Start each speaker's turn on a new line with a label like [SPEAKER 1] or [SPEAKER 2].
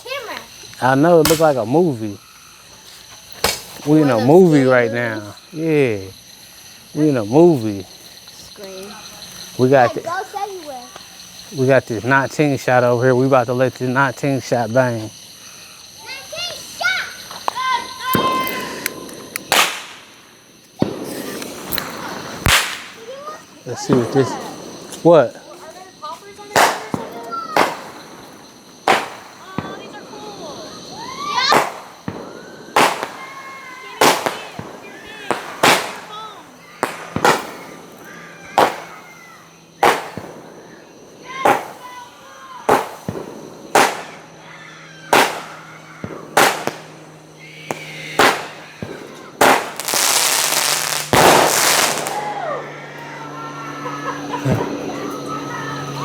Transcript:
[SPEAKER 1] camera.
[SPEAKER 2] I know it look like a movie. We in a movie right now. Yeah. We in a movie.
[SPEAKER 3] Scream.
[SPEAKER 2] We got
[SPEAKER 1] Ghost everywhere.
[SPEAKER 2] we got this 19 shot over here. We about to let this 19 shot bang.
[SPEAKER 1] 19 shot.
[SPEAKER 2] Let's see what this. What?